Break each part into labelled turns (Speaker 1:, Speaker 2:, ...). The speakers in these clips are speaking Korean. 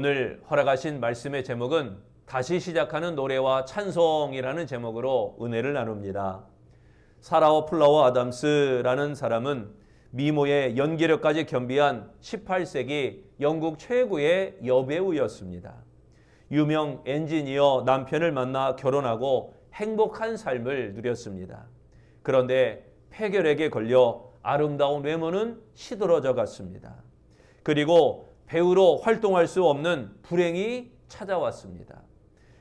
Speaker 1: 오늘 허락하신 말씀의 제목은 다시 시작하는 노래와 찬송이라는 제목으로 은혜를 나눕니다. 사라와 플라워 아담스라는 사람은 미모의 연기력까지 겸비한 18세기 영국 최고의 여배우였습니다. 유명 엔지니어 남편을 만나 결혼하고 행복한 삶을 누렸습니다. 그런데 폐결핵에 걸려 아름다운 외모는 시들어져 갔습니다. 그리고 배우로 활동할 수 없는 불행이 찾아왔습니다.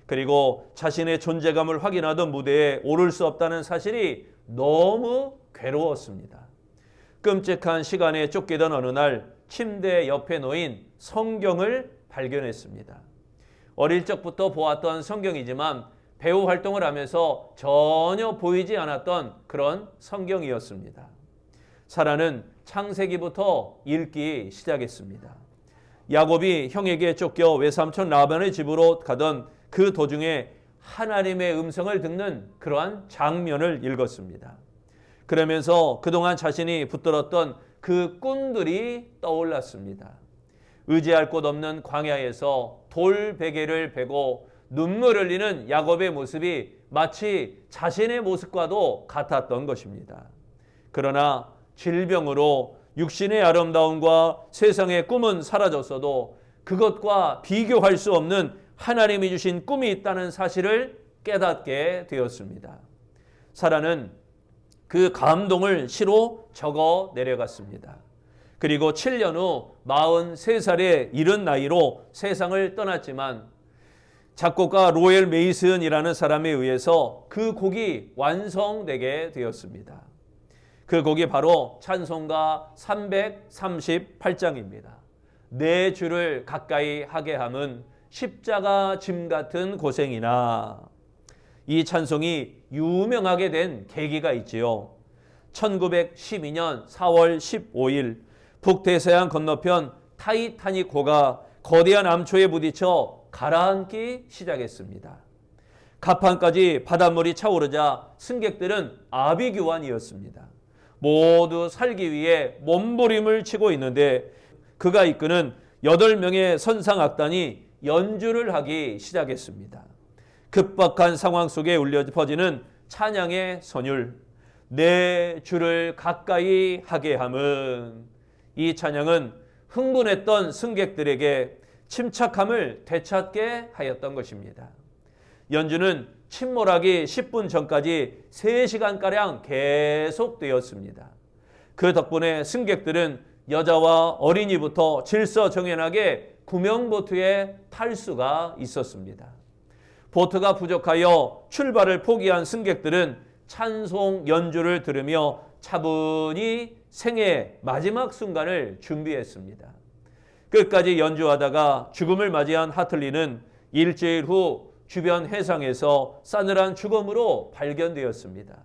Speaker 1: 그리고 자신의 존재감을 확인하던 무대에 오를 수 없다는 사실이 너무 괴로웠습니다. 끔찍한 시간에 쫓기던 어느 날 침대 옆에 놓인 성경을 발견했습니다. 어릴 적부터 보았던 성경이지만 배우 활동을 하면서 전혀 보이지 않았던 그런 성경이었습니다. 사라는 창세기부터 읽기 시작했습니다. 야곱이 형에게 쫓겨 외삼촌 라반의 집으로 가던 그 도중에 하나님의 음성을 듣는 그러한 장면을 읽었습니다. 그러면서 그동안 자신이 붙들었던 그 꿈들이 떠올랐습니다. 의지할 곳 없는 광야에서 돌 베개를 베고 눈물 흘리는 야곱의 모습이 마치 자신의 모습과도 같았던 것입니다. 그러나 질병으로 육신의 아름다움과 세상의 꿈은 사라졌어도 그것과 비교할 수 없는 하나님이 주신 꿈이 있다는 사실을 깨닫게 되었습니다. 사라는 그 감동을 시로 적어 내려갔습니다. 그리고 7년 후 43살의 이른 나이로 세상을 떠났지만 작곡가 로엘 메이슨이라는 사람에 의해서 그 곡이 완성되게 되었습니다. 그 곡이 바로 찬송가 338장입니다. 내 주를 가까이 하게 함은 십자가 짐 같은 고생이나. 이 찬송이 유명하게 된 계기가 있지요. 1912년 4월 15일 북대서양 건너편 타이타닉호가 거대한 암초에 부딪혀 가라앉기 시작했습니다. 갑판까지 바닷물이 차오르자 승객들은 아비규환이었습니다. 모두 살기 위해 몸부림을 치고 있는데 그가 이끄는 8명의 선상악단이 연주를 하기 시작했습니다. 급박한 상황 속에 울려 퍼지는 찬양의 선율, 내 주를 가까이 하게 함은. 이 찬양은 흥분했던 승객들에게 침착함을 되찾게 하였던 것입니다. 연주는 침몰하기 10분 전까지 3시간가량 계속되었습니다. 그 덕분에 승객들은 여자와 어린이부터 질서정연하게 구명보트에 탈 수가 있었습니다. 보트가 부족하여 출발을 포기한 승객들은 찬송 연주를 들으며 차분히 생애의 마지막 순간을 준비했습니다. 끝까지 연주하다가 죽음을 맞이한 하틀리는 일주일 후 주변 해상에서 싸늘한 죽음으로 발견되었습니다.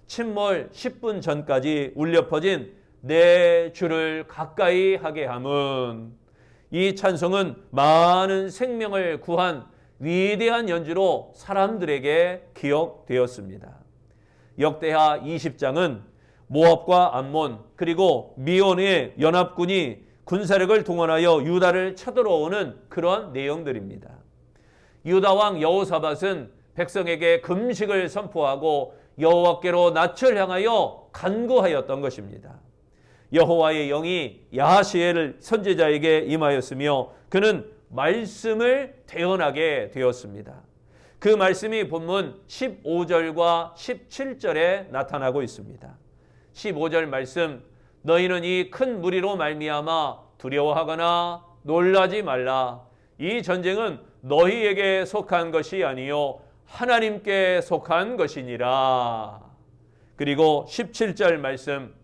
Speaker 1: 침몰 10분 전까지 울려 퍼진 내 주를 가까이 하게 함은. 이 찬송은 많은 생명을 구한 위대한 연주로 사람들에게 기억되었습니다. 역대하 20장은 모압과 암몬 그리고 미온의 연합군이 군사력을 동원하여 유다를 쳐들어오는 그런 내용들입니다. 유다 왕 여호사밧은 백성에게 금식을 선포하고 여호와께로 낯을 향하여 간구하였던 것입니다. 여호와의 영이 야하시엘 선지자에게 임하였으며 그는 말씀을 대언하게 되었습니다. 그 말씀이 본문 15절과 17절에 나타나고 있습니다. 15절 말씀, 너희는 이 큰 무리로 말미암아 두려워하거나 놀라지 말라. 이 전쟁은 너희에게 속한 것이 아니요 하나님께 속한 것이니라. 그리고 17절 말씀,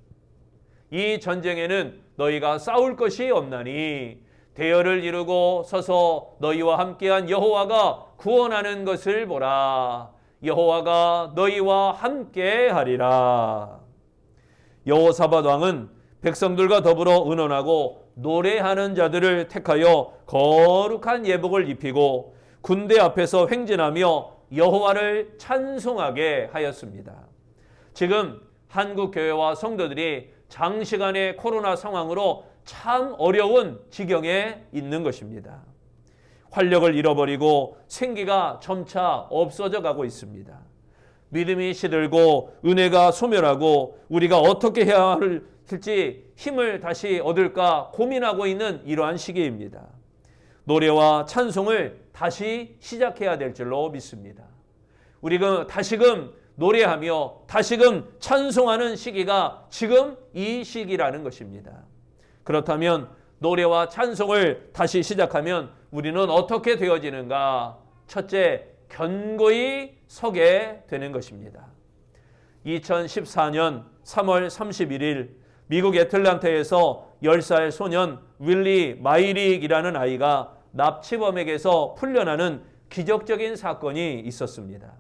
Speaker 1: 이 전쟁에는 너희가 싸울 것이 없나니 대열을 이루고 서서 너희와 함께한 여호와가 구원하는 것을 보라. 여호와가 너희와 함께하리라. 여호사밧 왕은 백성들과 더불어 의논하고 노래하는 자들을 택하여 거룩한 예복을 입히고 군대 앞에서 횡진하며 여호와를 찬송하게 하였습니다. 지금 한국 교회와 성도들이 장시간의 코로나 상황으로 참 어려운 지경에 있는 것입니다. 활력을 잃어버리고 생기가 점차 없어져 가고 있습니다. 믿음이 시들고 은혜가 소멸하고 우리가 어떻게 해야 할지 힘을 다시 얻을까 고민하고 있는 이러한 시기입니다. 노래와 찬송을 다시 시작해야 될 줄로 믿습니다. 우리가 다시금 노래하며 다시금 찬송하는 시기가 지금 이 시기라는 것입니다. 그렇다면 노래와 찬송을 다시 시작하면 우리는 어떻게 되어지는가? 첫째, 견고히 서게 되는 것입니다. 2014년 3월 31일 미국 애틀랜타에서 10살 소년 윌리 마이릭이라는 아이가 납치범에게서 풀려나는 기적적인 사건이 있었습니다.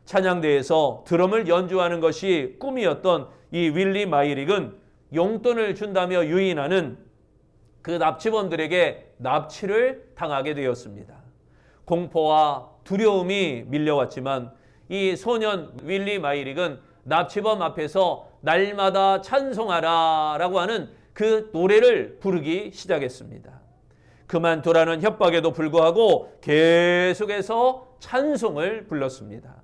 Speaker 1: 찬양대에서 드럼을 연주하는 것이 꿈이었던 이 윌리 마이릭은 용돈을 준다며 유인하는 그 납치범들에게 납치를 당하게 되었습니다. 공포와 두려움이 밀려왔지만 이 소년 윌리 마이릭은 납치범 앞에서 날마다 찬송하라 라고 하는 그 노래를 부르기 시작했습니다. 그만두라는 협박에도 불구하고 계속해서 찬송을 불렀습니다.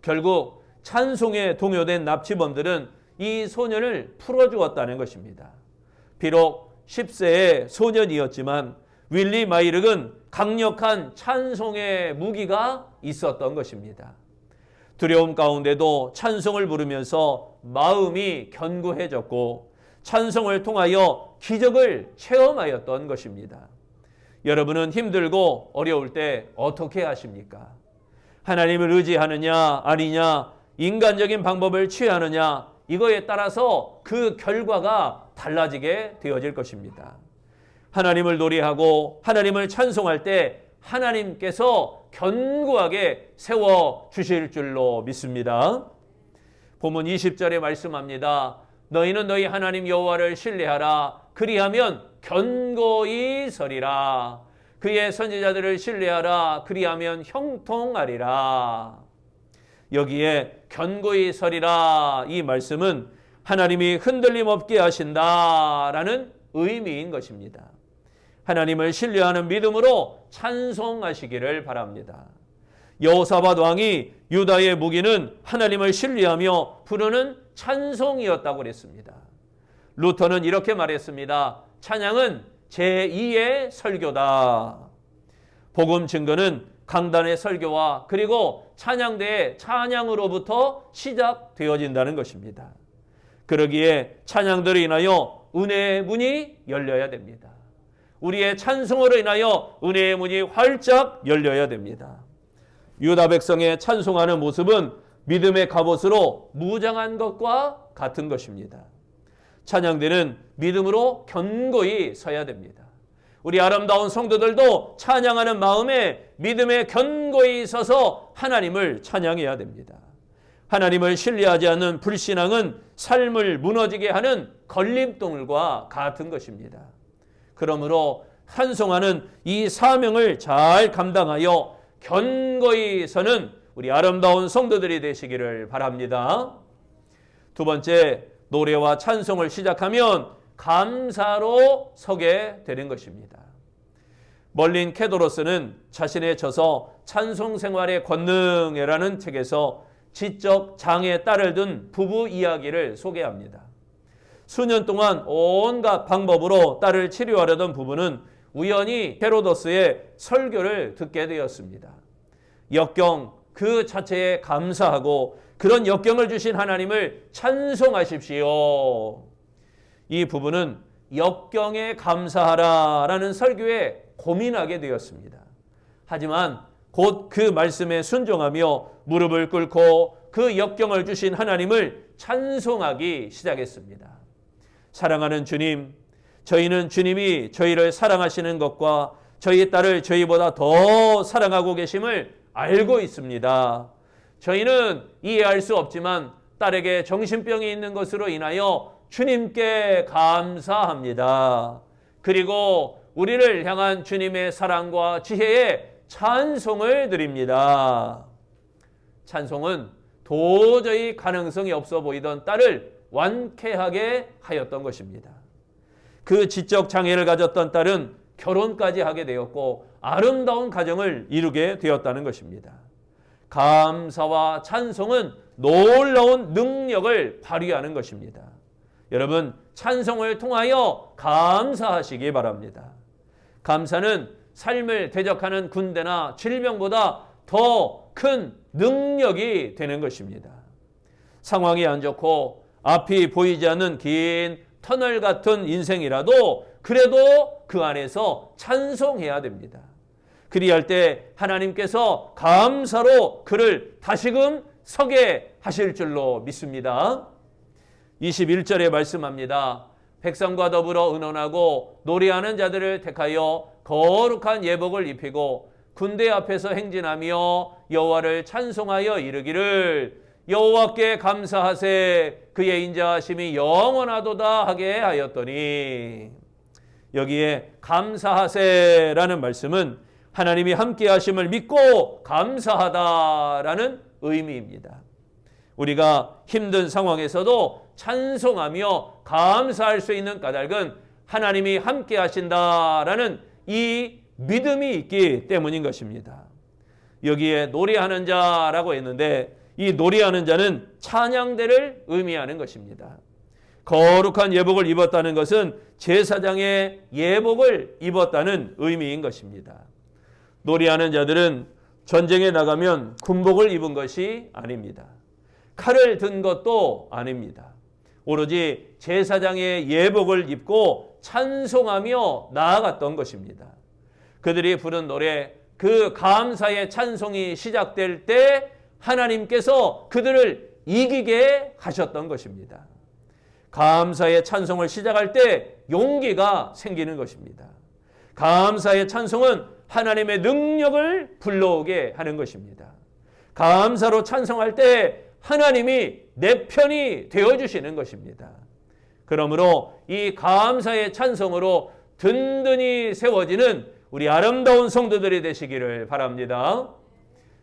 Speaker 1: 결국 찬송에 동요된 납치범들은 이 소년을 풀어주었다는 것입니다. 비록 10세의 소년이었지만 윌리 마이릭은 강력한 찬송의 무기가 있었던 것입니다. 두려움 가운데도 찬송을 부르면서 마음이 견고해졌고 찬송을 통하여 기적을 체험하였던 것입니다. 여러분은 힘들고 어려울 때 어떻게 하십니까? 하나님을 의지하느냐 아니냐, 인간적인 방법을 취하느냐, 이거에 따라서 그 결과가 달라지게 되어질 것입니다. 하나님을 노래하고 하나님을 찬송할 때 하나님께서 견고하게 세워주실 줄로 믿습니다. 본문 20절에 말씀합니다. 너희는 너희 하나님 여호와를 신뢰하라. 그리하면 견고히 서리라. 그의 선지자들을 신뢰하라. 그리하면 형통하리라. 여기에 견고히 서리라, 이 말씀은 하나님이 흔들림 없게 하신다라는 의미인 것입니다. 하나님을 신뢰하는 믿음으로 찬송하시기를 바랍니다. 여호사밧 왕이 유다의 무기는 하나님을 신뢰하며 부르는 찬송이었다고 그랬습니다. 루터는 이렇게 말했습니다. 찬양은 제2의 설교다. 복음 증거는 강단의 설교와 그리고 찬양대의 찬양으로부터 시작되어진다는 것입니다. 그러기에 찬양들을 인하여 은혜의 문이 열려야 됩니다. 우리의 찬송으로 인하여 은혜의 문이 활짝 열려야 됩니다. 유다 백성의 찬송하는 모습은 믿음의 갑옷으로 무장한 것과 같은 것입니다. 찬양대는 믿음으로 견고히 서야 됩니다. 우리 아름다운 성도들도 찬양하는 마음에 믿음에 견고히 서서 하나님을 찬양해야 됩니다. 하나님을 신뢰하지 않는 불신앙은 삶을 무너지게 하는 걸림돌과 같은 것입니다. 그러므로 찬송하는 이 사명을 잘 감당하여 견고히 서는 우리 아름다운 성도들이 되시기를 바랍니다. 두 번째, 노래와 찬송을 시작하면 감사로 서게 되는 것입니다. 멀린 케도로스는 자신의 저서 찬송 생활의 권능이라는 책에서 지적 장애 딸을 둔 부부 이야기를 소개합니다. 수년 동안 온갖 방법으로 딸을 치료하려던 부부는 우연히 헤로도스의 설교를 듣게 되었습니다. 역경 그 자체에 감사하고 그런 역경을 주신 하나님을 찬송하십시오. 이 부부는 역경에 감사하라라는 설교에 고민하게 되었습니다. 하지만 곧 그 말씀에 순종하며 무릎을 꿇고 그 역경을 주신 하나님을 찬송하기 시작했습니다. 사랑하는 주님, 저희는 주님이 저희를 사랑하시는 것과 저희 딸을 저희보다 더 사랑하고 계심을 알고 있습니다. 저희는 이해할 수 없지만 딸에게 정신병이 있는 것으로 인하여 주님께 감사합니다. 그리고 우리를 향한 주님의 사랑과 지혜에 찬송을 드립니다. 찬송은 도저히 가능성이 없어 보이던 딸을 완쾌하게 하였던 것입니다. 그 지적 장애를 가졌던 딸은 결혼까지 하게 되었고 아름다운 가정을 이루게 되었다는 것입니다. 감사와 찬송은 놀라운 능력을 발휘하는 것입니다. 여러분, 찬송을 통하여 감사하시기 바랍니다. 감사는 삶을 대적하는 군대나 질병보다 더 큰 능력이 되는 것입니다. 상황이 안 좋고 앞이 보이지 않는 긴 터널 같은 인생이라도 그래도 그 안에서 찬송해야 됩니다. 그리할 때 하나님께서 감사로 그를 다시금 서게 하실 줄로 믿습니다. 21절에 말씀합니다. 백성과 더불어 의논하고 노래하는 자들을 택하여 거룩한 예복을 입히고 군대 앞에서 행진하며 여호와를 찬송하여 이르기를 여호와께 감사하세 그의 인자하심이 영원하도다 하게 하였더니, 여기에 감사하세라는 말씀은 하나님이 함께 하심을 믿고 감사하다라는 의미입니다. 우리가 힘든 상황에서도 찬송하며 감사할 수 있는 까닭은 하나님이 함께 하신다라는 이 믿음이 있기 때문인 것입니다. 여기에 노래하는 자라고 했는데 이 노래하는 자는 찬양대를 의미하는 것입니다. 거룩한 예복을 입었다는 것은 제사장의 예복을 입었다는 의미인 것입니다. 노래하는 자들은 전쟁에 나가면 군복을 입은 것이 아닙니다. 칼을 든 것도 아닙니다. 오로지 제사장의 예복을 입고 찬송하며 나아갔던 것입니다. 그들이 부른 노래, 그 감사의 찬송이 시작될 때 하나님께서 그들을 이기게 하셨던 것입니다. 감사의 찬송을 시작할 때 용기가 생기는 것입니다. 감사의 찬송은 하나님의 능력을 불러오게 하는 것입니다. 감사로 찬송할 때 하나님이 내 편이 되어주시는 것입니다. 그러므로 이 감사의 찬송으로 든든히 세워지는 우리 아름다운 성도들이 되시기를 바랍니다.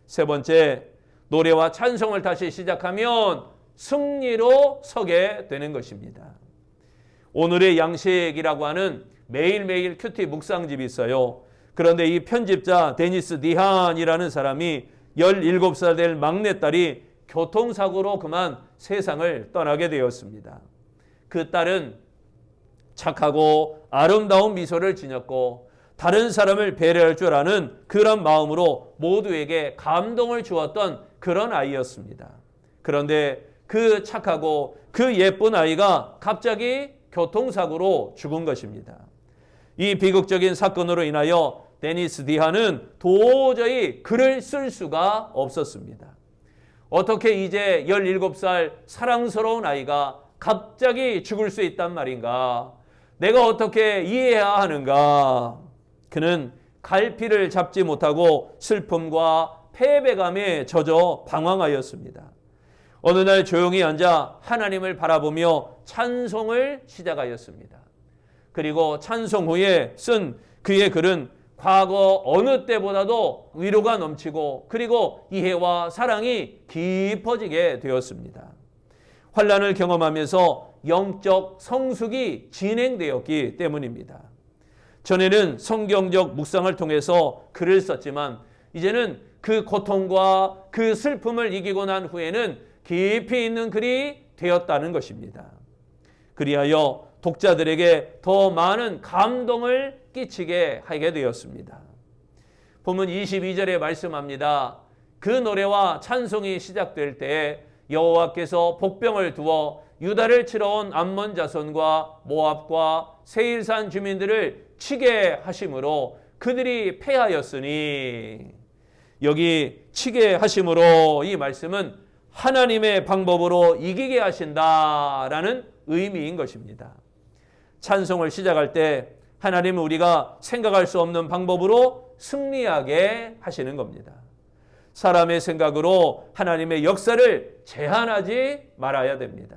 Speaker 1: 세 번째, 노래와 찬송을 다시 시작하면 승리로 서게 되는 것입니다. 오늘의 양식이라고 하는 매일매일 큐티 묵상집이 있어요. 그런데 이 편집자 데니스 디한이라는 사람이 17살 될 막내딸이 교통사고로 그만 세상을 떠나게 되었습니다. 그 딸은 착하고 아름다운 미소를 지녔고 다른 사람을 배려할 줄 아는 그런 마음으로 모두에게 감동을 주었던 그런 아이였습니다. 그런데 그 착하고 그 예쁜 아이가 갑자기 교통사고로 죽은 것입니다. 이 비극적인 사건으로 인하여 데니스 디한은 도저히 글을 쓸 수가 없었습니다. 어떻게 이제 17살 사랑스러운 아이가 갑자기 죽을 수 있단 말인가? 내가 어떻게 이해해야 하는가? 그는 갈피를 잡지 못하고 슬픔과 패배감에 젖어 방황하였습니다. 어느 날 조용히 앉아 하나님을 바라보며 찬송을 시작하였습니다. 그리고 찬송 후에 쓴 그의 글은 과거 어느 때보다도 위로가 넘치고 그리고 이해와 사랑이 깊어지게 되었습니다. 환난을 경험하면서 영적 성숙이 진행되었기 때문입니다. 전에는 성경적 묵상을 통해서 글을 썼지만 이제는 그 고통과 그 슬픔을 이기고 난 후에는 깊이 있는 글이 되었다는 것입니다. 그리하여 독자들에게 더 많은 감동을 끼치게 하게 되었습니다. 본문 22절에 말씀합니다. 그 노래와 찬송이 시작될 때 여호와께서 복병을 두어 유다를 치러 온 암몬 자손과 모압과 세일산 주민들을 치게 하심으로 그들이 패하였으니, 여기 치게 하심으로 이 말씀은 하나님의 방법으로 이기게 하신다라는 의미인 것입니다. 찬송을 시작할 때 하나님은 우리가 생각할 수 없는 방법으로 승리하게 하시는 겁니다. 사람의 생각으로 하나님의 역사를 제한하지 말아야 됩니다.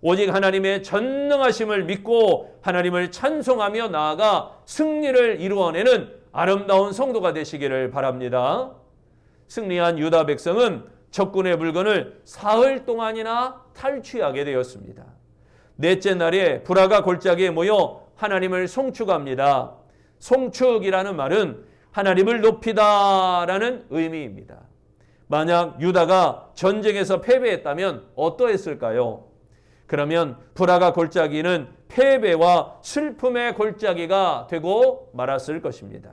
Speaker 1: 오직 하나님의 전능하심을 믿고 하나님을 찬송하며 나아가 승리를 이루어내는 아름다운 성도가 되시기를 바랍니다. 승리한 유다 백성은 적군의 물건을 사흘 동안이나 탈취하게 되었습니다. 넷째 날에 불화가 골짜기에 모여 하나님을 송축합니다. 송축이라는 말은 하나님을 높이다라는 의미입니다. 만약 유다가 전쟁에서 패배했다면 어떠했을까요? 그러면 불화가 골짜기는 패배와 슬픔의 골짜기가 되고 말았을 것입니다.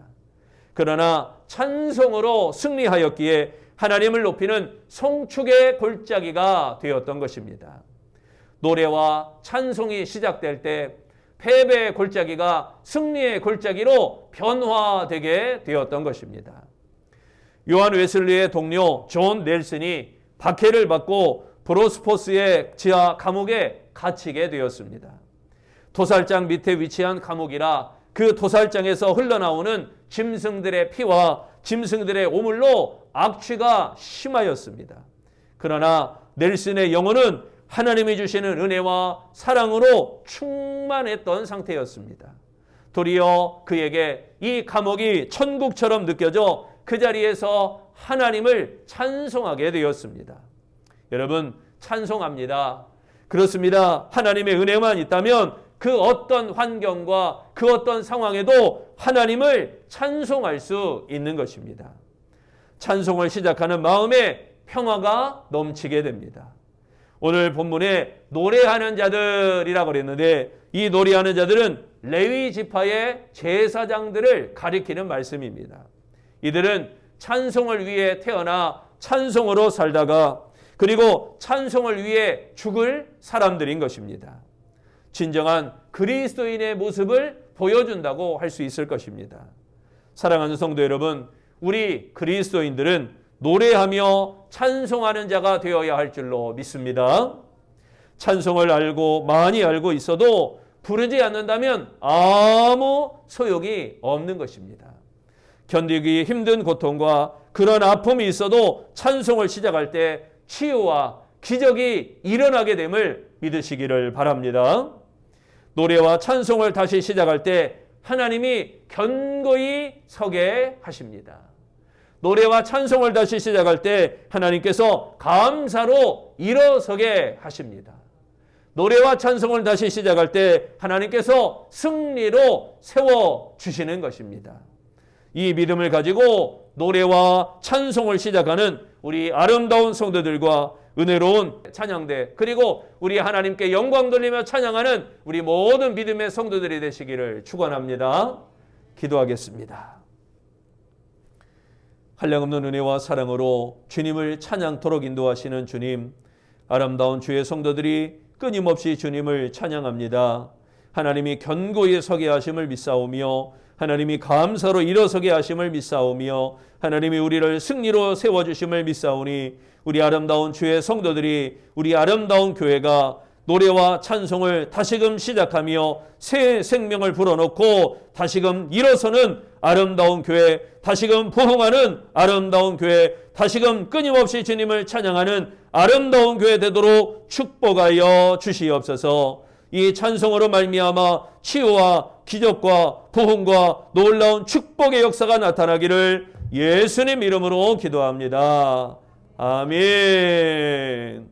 Speaker 1: 그러나 찬송으로 승리하였기에 하나님을 높이는 송축의 골짜기가 되었던 것입니다. 노래와 찬송이 시작될 때 패배의 골짜기가 승리의 골짜기로 변화되게 되었던 것입니다. 요한 웨슬리의 동료 존 넬슨이 박해를 받고 브로스포스의 지하 감옥에 갇히게 되었습니다. 도살장 밑에 위치한 감옥이라 그 도살장에서 흘러나오는 짐승들의 피와 짐승들의 오물로 악취가 심하였습니다. 그러나 넬슨의 영혼은 하나님이 주시는 은혜와 사랑으로 충만했던 상태였습니다. 도리어 그에게 이 감옥이 천국처럼 느껴져 그 자리에서 하나님을 찬송하게 되었습니다. 여러분, 찬송합니다. 그렇습니다. 하나님의 은혜만 있다면 그 어떤 환경과 그 어떤 상황에도 하나님을 찬송할 수 있는 것입니다. 찬송을 시작하는 마음에 평화가 넘치게 됩니다. 오늘 본문에 노래하는 자들이라고 그랬는데 이 노래하는 자들은 레위 지파의 제사장들을 가리키는 말씀입니다. 이들은 찬송을 위해 태어나 찬송으로 살다가 그리고 찬송을 위해 죽을 사람들인 것입니다. 진정한 그리스도인의 모습을 보여준다고 할 수 있을 것입니다. 사랑하는 성도 여러분, 우리 그리스도인들은 노래하며 찬송하는 자가 되어야 할 줄로 믿습니다. 찬송을 많이 알고 있어도 부르지 않는다면 아무 소용이 없는 것입니다. 견디기 힘든 고통과 그런 아픔이 있어도 찬송을 시작할 때 치유와 기적이 일어나게 됨을 믿으시기를 바랍니다. 노래와 찬송을 다시 시작할 때 하나님이 견고히 서게 하십니다. 노래와 찬송을 다시 시작할 때 하나님께서 감사로 일어서게 하십니다. 노래와 찬송을 다시 시작할 때 하나님께서 승리로 세워주시는 것입니다. 이 믿음을 가지고 노래와 찬송을 시작하는 우리 아름다운 성도들과 은혜로운 찬양대 그리고 우리 하나님께 영광 돌리며 찬양하는 우리 모든 믿음의 성도들이 되시기를 축원합니다. 기도하겠습니다. 한량없는 은혜와 사랑으로 주님을 찬양토록 인도하시는 주님, 아름다운 주의 성도들이 끊임없이 주님을 찬양합니다. 하나님이 견고히 서게 하심을 믿사오며 하나님이 감사로 일어서게 하심을 믿사오며 하나님이 우리를 승리로 세워주심을 믿사오니 우리 아름다운 주의 성도들이 우리 아름다운 교회가 노래와 찬송을 다시금 시작하며 새 생명을 불어넣고 다시금 일어서는 아름다운 교회, 다시금 부흥하는 아름다운 교회, 다시금 끊임없이 주님을 찬양하는 아름다운 교회 되도록 축복하여 주시옵소서. 이 찬송으로 말미암아 치유와 기적과 부흥과 놀라운 축복의 역사가 나타나기를 예수님 이름으로 기도합니다. 아멘.